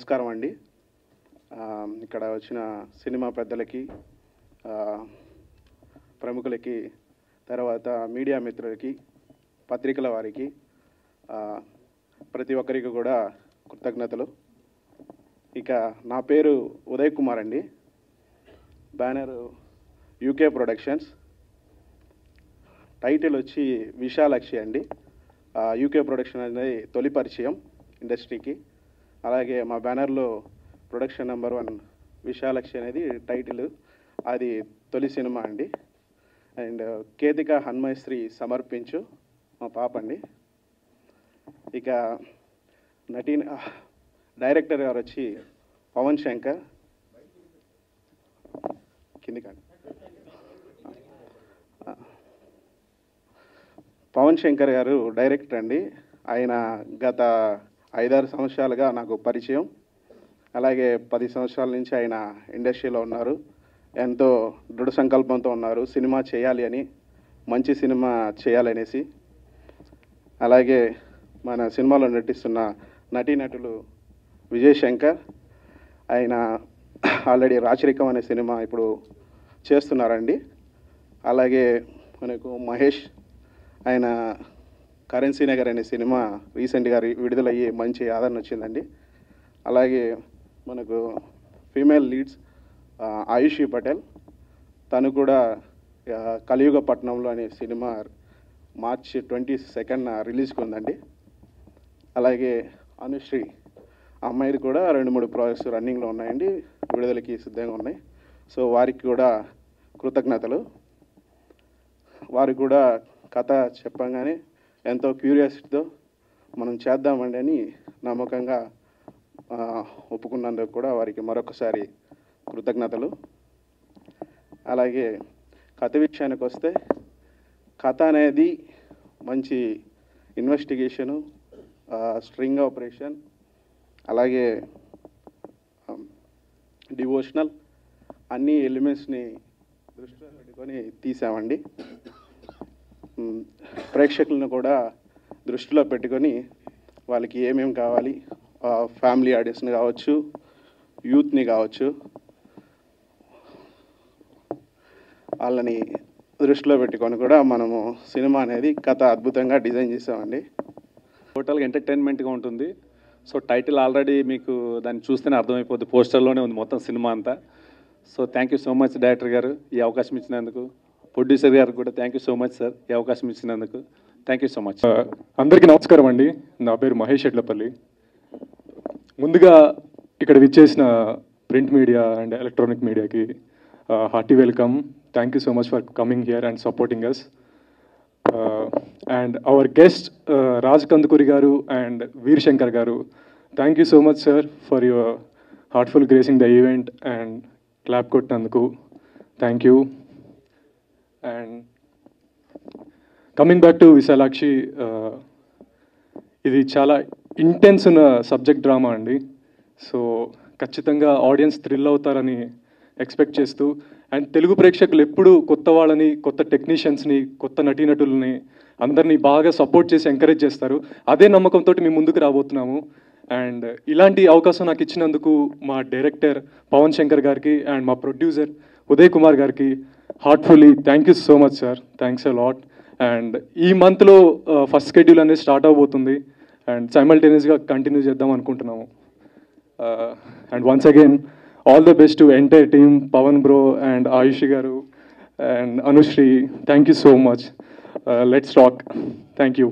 నమస్కారం అండి. ఇక్కడ వచ్చిన సినిమా పెద్దలకి, ప్రముఖులకి, తర్వాత మీడియా మిత్రులకి, పత్రికల వారికి, ప్రతి ఒక్కరికి కూడా కృతజ్ఞతలు. ఇక నా పేరు ఉదయ్ కుమార్ అండి. Banner UK productions. టైటిల్ వచ్చి విశాలాక్షి అండి. యూకే ప్రొడక్షన్ అనేది తొలి పరిచయం ఇండస్ట్రీకి. అలాగే మా బ్యానర్లో ప్రొడక్షన్ నెంబర్ 1 విశాలాక్షి అనేది టైటిల్. అది తొలి సినిమా అండి. అండ్ కేతిక హన్మయశ్రీ సమర్పించు మా పాప అండి. ఇక డైరెక్టర్ గారు వచ్చి పవన్ శంకర్. కిందికండి. పవన్ శంకర్ గారు డైరెక్టర్ అండి. ఆయన గత 5-6 సంవత్సరాలుగా నాకు పరిచయం. అలాగే 10 సంవత్సరాల నుంచి ఆయన ఇండస్ట్రీలో ఉన్నారు. ఎంతో దృఢ సంకల్పంతో ఉన్నారు సినిమా చేయాలి అని, మంచి సినిమా చేయాలనేసి. అలాగే మన సినిమాలో నటిస్తున్న నటీనటులు విజయ్ శంకర్, ఆయన ఆల్రెడీ రాచరికం అనే సినిమా ఇప్పుడు చేస్తున్నారండి. అలాగే మనకు మహేష్, ఆయన కరెన్సీ నగర్ అనే సినిమా రీసెంట్గా విడుదలయ్యి మంచి ఆదరణ వచ్చిందండి. అలాగే మనకు ఫీమేల్ లీడ్స్ ఆయుషి పటేల్, తను కూడా కలియుగ పట్నంలో అనే సినిమా మార్చి 22న రిలీజ్కి ఉందండి. అలాగే అనుశ్రీ, అమ్మాయిది కూడా 2-3 ప్రాజెక్ట్స్ రన్నింగ్లో ఉన్నాయండి, విడుదలకి సిద్ధంగా ఉన్నాయి. సో వారికి కూడా కృతజ్ఞతలు. వారికి కూడా కథ చెప్పంగానే ఎంతో క్యూరియాసిటీతో మనం చేద్దామండి అని నమ్మకంగా ఒప్పుకున్నందుకు కూడా వారికి మరొకసారి కృతజ్ఞతలు. అలాగే కథ విషయానికి వస్తే, కథ అనేది మంచి ఇన్వెస్టిగేషను, స్ట్రింగ్ ఆపరేషన్, అలాగే డివోషనల్ అన్ని ఎలిమెంట్స్ని దృష్టిలో పెట్టుకొని తీసామండి. ప్రేక్షకులను కూడా దృష్టిలో పెట్టుకొని వాళ్ళకి ఏమేమి కావాలి, ఫ్యామిలీ ఆడియన్స్ని కావచ్చు, యూత్ని కావచ్చు, వాళ్ళని దృష్టిలో పెట్టుకొని కూడా మనము సినిమా అనేది కథ అద్భుతంగా డిజైన్ చేసామండి. టోటల్గా ఎంటర్టైన్మెంట్గా ఉంటుంది. సో టైటిల్ ఆల్రెడీ మీకు దాన్ని చూస్తేనే అర్థమైపోద్ది, పోస్టర్లోనే ఉంది మొత్తం సినిమా అంతా. So thank you so much director గారు ఈ అవకాశం ఇచ్చినందుకు. ప్రొడ్యూసర్ గారికి కూడా thank you so much sir ఈ అవకాశం ఇచ్చినందుకు. Thank you so much. అందరికీ నమస్కారం అండి. నా పేరు మహేష్ ఎడ్లపల్లి. ముందుగా ఇక్కడ విచ్చేసిన ప్రింట్ మీడియా అండ్ ఎలక్ట్రానిక్ మీడియాకి hearty welcome. Thank you so much for coming here and supporting us. And our guest Raj Kandukuri garu and Veer Shankar garu, thank you so much sir for your heartful gracing the event and clap కొట్టినందుకు thank you. And coming back to Vishalakshi, ఇది చాలా intense ఉన్న subject drama అండి. So ఖచ్చితంగా audience thrill అవుతారని expect చేస్తూ, and Telugu ప్రేక్షకులు ఎప్పుడూ కొత్త వాళ్ళని, కొత్త టెక్నీషియన్స్ని, కొత్త నటీనటుల్ని అందరినీ బాగా సపోర్ట్ చేసి ఎంకరేజ్ చేస్తారు. అదే నమ్మకంతో మేము ముందుకు రాబోతున్నాము. అండ్ ఇలాంటి అవకాశం నాకు ఇచ్చినందుకు మా డైరెక్టర్ పవన్ శంకర్ గారికి అండ్ మా ప్రొడ్యూసర్ ఉదయ్ కుమార్ గారికి heartfully thank you so much sir. Thanks a lot. And ఈ మంత్లో ఫస్ట్ షెడ్యూల్ అనేది స్టార్ట్ అవబోతుంది అండ్ సైమల్టేనియస్గా కంటిన్యూ చేద్దాం అనుకుంటున్నాము. And once again all the best to entire team, Pavan bro and Ayushi garu and Anushree, thank you so much. Let's talk. Thank you.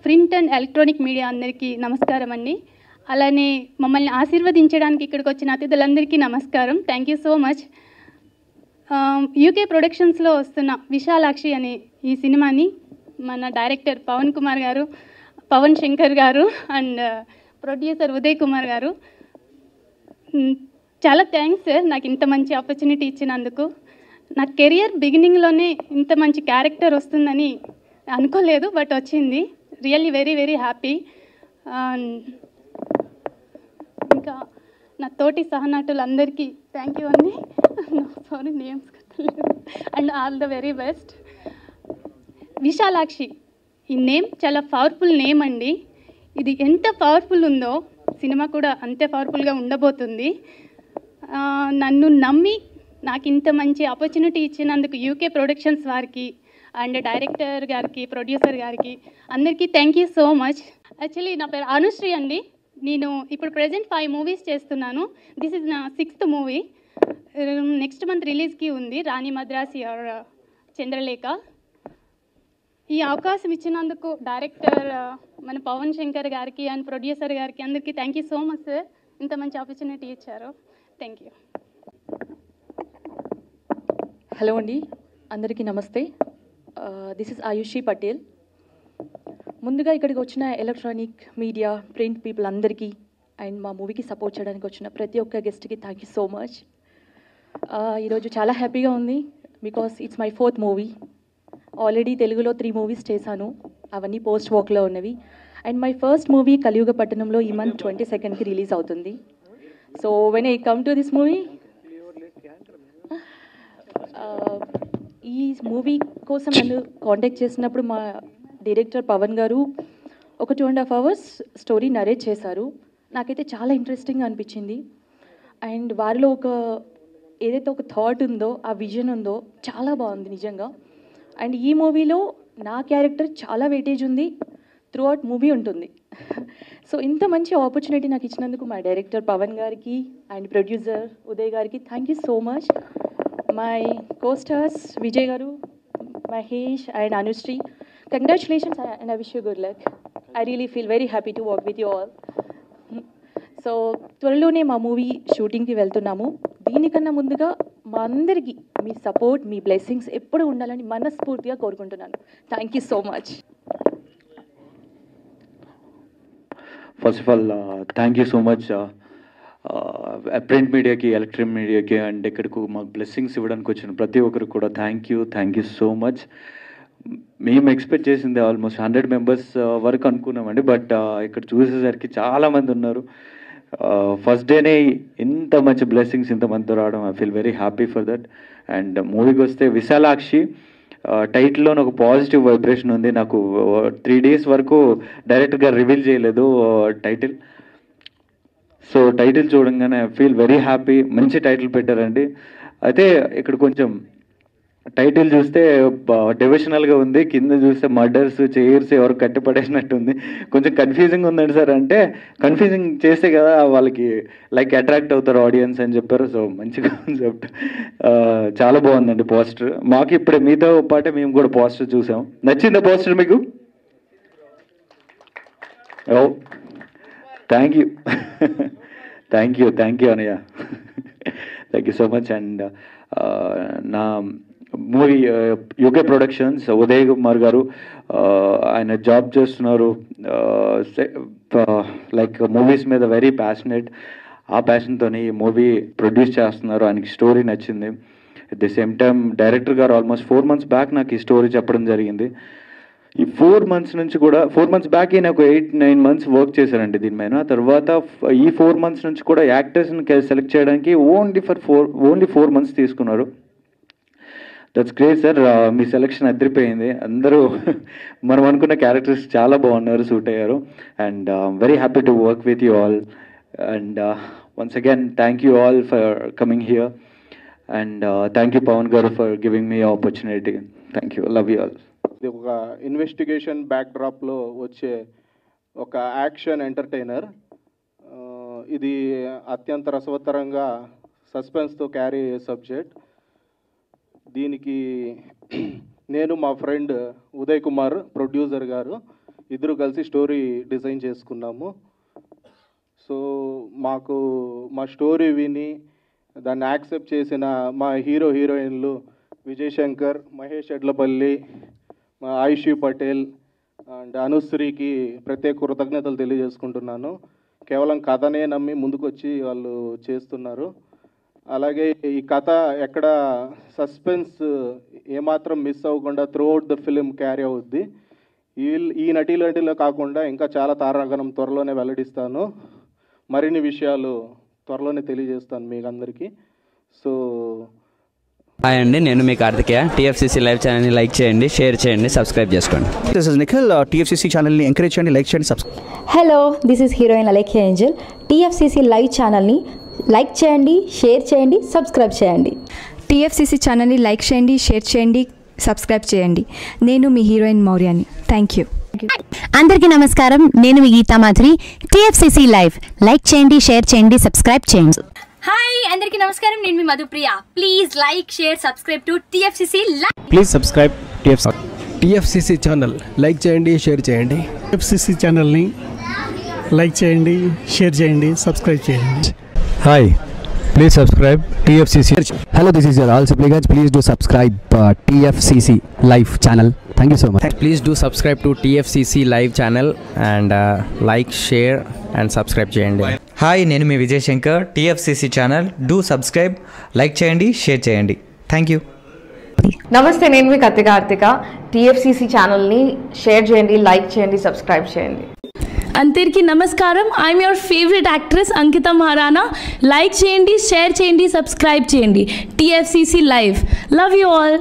Print and electronic media అందరికీ నమస్కారం అండి. అలానే మమ్మల్ని ఆశీర్వదించడానికి ఇక్కడికి వచ్చిన అతిథులందరికీ నమస్కారం. Thank you so much. UK ప్రొడక్షన్స్లో వస్తున్న విశాలాక్షి అనే ఈ సినిమాని మన డైరెక్టర్ పవన్ శంకర్ గారు అండ్ ప్రొడ్యూసర్ ఉదయ్ కుమార్ గారు, చాలా థ్యాంక్స్ సార్ నాకు ఇంత మంచి ఆపర్చునిటీ ఇచ్చినందుకు. నా కెరియర్ బిగినింగ్లోనే ఇంత మంచి క్యారెక్టర్ వస్తుందని అనుకోలేదు, బట్ వచ్చింది. Really very very happy. ఇంకా నా తోటి సహనటులందరికీ థ్యాంక్ యూ అండి. Sorry names and all the very best. Vishalakshi ఈ నేమ్ చాలా పవర్ఫుల్ నేమ్ అండి. ఇది ఎంత పవర్ఫుల్ ఉందో సినిమా కూడా అంతే పవర్ఫుల్గా ఉండబోతుంది. నన్ను నమ్మి నాకు ఇంత మంచి ఆపర్చునిటీ ఇచ్చినందుకు యూకే ప్రొడక్షన్స్ వారికి అండ్ డైరెక్టర్ గారికి, ప్రొడ్యూసర్ గారికి అందరికీ thank you so much. Actually నా పేరు అనుశ్రీ అండి. నేను ఇప్పుడు ప్రజెంట్ 5 మూవీస్ చేస్తున్నాను. దిస్ ఇస్ నా 6th మూవీ. నెక్స్ట్ మంత్ రిలీజ్కి ఉంది, రాణి మద్రాసి ఆర్ చంద్రలేఖ. ఈ అవకాశం ఇచ్చినందుకు డైరెక్టర్ మన పవన్ శంకర్ గారికి అండ్ ప్రొడ్యూసర్ గారికి అందరికీ thank you so much sir. ఇంత మంచి ఆపర్చునిటీ ఇచ్చారు. Thank you. హలో అండి, అందరికీ నమస్తే. This is Ayushi Patel. ముందుగా ఇక్కడికి వచ్చిన ఎలక్ట్రానిక్ మీడియా, ప్రింట్ పీపుల్ అందరికీ అండ్ మా మూవీకి సపోర్ట్ చేయడానికి వచ్చిన ప్రతి ఒక్క గెస్ట్కి థ్యాంక్ యూ సో మచ్. ఈరోజు చాలా హ్యాపీగా ఉంది because it's my 4th movie. Already తెలుగులో 3 మూవీస్ చేశాను, అవన్నీ పోస్ట్ వర్క్లో ఉన్నవి. అండ్ మై ఫస్ట్ మూవీ కలియుగ పట్టణంలో ఈ మంత్ 22nd రిలీజ్ అవుతుంది. So when I come to this movie, ఈ మూవీ కోసం నన్ను కాంటాక్ట్ చేసినప్పుడు మా డైరెక్టర్ పవన్ గారు ఒక 2.5 hours స్టోరీ నరేట్ చేశారు. నాకైతే చాలా ఇంట్రెస్టింగ్గా అనిపించింది. అండ్ వారిలో ఏదైతే ఒక థాట్ ఉందో, ఆ విజన్ ఉందో చాలా బాగుంది నిజంగా. అండ్ ఈ మూవీలో నా క్యారెక్టర్ చాలా వెయిటేజ్ ఉంది, త్రూ అవుట్ మూవీ ఉంటుంది. సో ఇంత మంచి ఆపర్చునిటీ నాకు ఇచ్చినందుకు మా డైరెక్టర్ పవన్ గారికి అండ్ ప్రొడ్యూసర్ ఉదయ్ గారికి thank you so much. My costars Vijay garu, Mahesh and Anushree, congratulations and I wish you good luck. I really feel very happy to work with you all. So త్వరలోనే మా మూవీ షూటింగ్కి వెళ్తున్నాము. దీనికన్నా ముందుగా మా అందరికీ మీ సపోర్ట్, మీ బ్లెస్సింగ్స్ ఎప్పుడు ఉండాలని మనస్ఫూర్తిగా కోరుకుంటున్నాను. Thank you so much. First of all thank you so much print మీడియాకి, ఎలక్ట్రిక్ మీడియాకి అండ్ ఇక్కడికి మాకు బ్లెస్సింగ్స్ ఇవ్వడానికి వచ్చిన ప్రతి ఒక్కరికి కూడా థ్యాంక్ యూ సో మచ్. మేము ఎక్స్పెక్ట్ చేసింది ఆల్మోస్ట్ 100 members వరకు అనుకున్నామండి, బట్ ఇక్కడ చూసేసరికి చాలామంది ఉన్నారు. ఫస్ట్ డేనే ఇంత మంచి బ్లెస్సింగ్స్ ఇంతమందితో రావడం I feel very happy for that. And మూవీకి వస్తే విశాలాక్షి టైటిల్లోనే ఒక పాజిటివ్ వైబ్రేషన్ ఉంది. నాకు 3 days వరకు డైరెక్ట్గా రివీల్ చేయలేదు టైటిల్. సో టైటిల్ చూడంగానే ఐ ఫీల్ వెరీ హ్యాపీ. మంచి టైటిల్ పెట్టారండి. అయితే ఇక్కడ కొంచెం టైటిల్ చూస్తే డివిజనల్గా ఉంది, కింద చూస్తే మర్డర్స్, చైర్స్ ఎవరు కట్టిపడేసినట్టుంది. కొంచెం కన్ఫ్యూజింగ్ ఉందండి సార్. అంటే కన్ఫ్యూజింగ్ చేస్తే కదా వాళ్ళకి లైక్ అట్రాక్ట్ అవుతారు ఆడియన్స్ అని చెప్పారు. సో మంచి కాన్సెప్ట్, చాలా బాగుందండి పోస్టర్. మాకు ఇప్పుడే మీతో పాటే మేము కూడా పోస్టర్ చూసాం. నచ్చిందా పోస్టర్ మీకు? ఓ థ్యాంక్ యూ అన్నయ్య, thank you so much. And నా movie UK productions Uday Kumar garu ఆయన జాబ్ చేస్తున్నారు, లైక్ మూవీస్ మీద వెరీ ప్యాషనెట్. ఆ ప్యాషన్తోని ఈ మూవీ ప్రొడ్యూస్ చేస్తున్నారు. ఆయనకి స్టోరీ నచ్చింది. At the same time director garu almost 4 months back నాకు ఈ స్టోరీ చెప్పడం జరిగింది. ఈ 4 months నుంచి కూడా 4 months బ్యాక్ నాకు 8-9 months వర్క్ చేశారండి దీని మీద. తర్వాత ఈ 4 months నుంచి కూడా యాక్టర్స్ని సెలెక్ట్ చేయడానికి ఓన్లీ 4 months తీసుకున్నారు. That's great sir. మీ సెలెక్షన్ అదిరిపోయింది. అందరూ మనం అనుకున్న క్యారెక్టర్స్ చాలా బాగున్నారు, సూట్ అయ్యారు. And very happy to work with you all. And once again thank you all for coming here. And thank you Pavan garu for giving me opportunity. Thank you, love you all. ఇది ఒక investigation బ్యాక్డ్రాప్లో వచ్చే ఒక action entertainer. ఇది అత్యంత రసవత్తరంగా సస్పెన్స్తో carry అయ్యే subject. దీనికి నేను మా ఫ్రెండ్ ఉదయ్ కుమార్ ప్రొడ్యూసర్ గారు ఇద్దరు కలిసి స్టోరీ డిజైన్ చేసుకున్నాము. సో మాకు మా స్టోరీ విని దాన్ని యాక్సెప్ట్ చేసిన మా హీరోయిన్లు విజయ్ శంకర్, మహేష్ ఎడ్లపల్లి, మా ఆయుషి పటేల్ అండ్ అనుశ్రీకి ప్రత్యేక కృతజ్ఞతలు తెలియజేసుకుంటున్నాను. కేవలం కథనే నమ్మి ముందుకొచ్చి వాళ్ళు చేస్తున్నారు. అలాగే ఈ కథ ఎక్కడ సస్పెన్స్ ఏమాత్రం మిస్ అవ్వకుండా త్రూఅవుట్ ద ఫిలిం క్యారీ అవుద్ది. ఈ నటీలో కాకుండా ఇంకా చాలా తారాగణం త్వరలోనే వెల్లడిస్తాను. మరిన్ని విషయాలు త్వరలోనే తెలియజేస్తాను మీకు అందరికీ. సో హాయ్ అండి, నేను మీ కార్తికేయ. టీఎఫ్సీసీ లైవ్ ఛానల్ని లైక్ చేయండి, షేర్ చేయండి, సబ్స్క్రైబ్ చేసుకోండి. This is Nikhil. టీఎఫ్సీసీ ఛానల్ని ఎంకరేజ్ చేయండి, లైక్ చేయండి, subscribe. Hello, this is heroine Alekhya angel. TFCC live ఛానల్ని లైక్ చేయండి, షేర్ చేయండి, సబ్స్క్రైబ్ చేయండి. టీఎఫ్సీసీ ఛానల్ని లైక్ చేయండి, షేర్ చేయండి, సబ్స్క్రైబ్ చేయండి. నేను మీ హీరోయిన్ మౌర్యాని. Thank you. అందరికీ నమస్కారం, నేను మీ Geetha Madhuri. TFCC live like చేయండి, షేర్ చేయండి, సబ్స్క్రైబ్ చేయండి. హాయ్ అందరికీ నమస్కారం, నేను మీ Madhupriya. Please like, share, subscribe to TFCC live. Please subscribe TFCC channel. Like చేయండి, షేర్ చేయండి. టీఎఫ్సీసీ ఛానల్ని లైక్ చేయండి, షేర్ చేయండి, సబ్స్క్రైబ్ చేయండి. Hi, please subscribe TFCC. Hello, this is your all supplicants. Please do subscribe TFCC live channel. Thank you so much. Please do subscribe to TFCC live channel and like, share and subscribe చేయండి. హాయ్, నేను మీ Vijay Shankar. TFCC channel do subscribe, like చేయండి, share చేయండి. Thank you. నమస్తే, నేను మీ Karthika. TFCC ఛానల్ని షేర్ చేయండి, లైక్ చేయండి, సబ్స్క్రైబ్ చేయండి. అందరికీ నమస్కారం, I'm your favourite actress Ankita Maharana. Like చేయండి, షేర్ చేయండి, సబ్స్క్రైబ్ చేయండి. TFCC live. Love you all.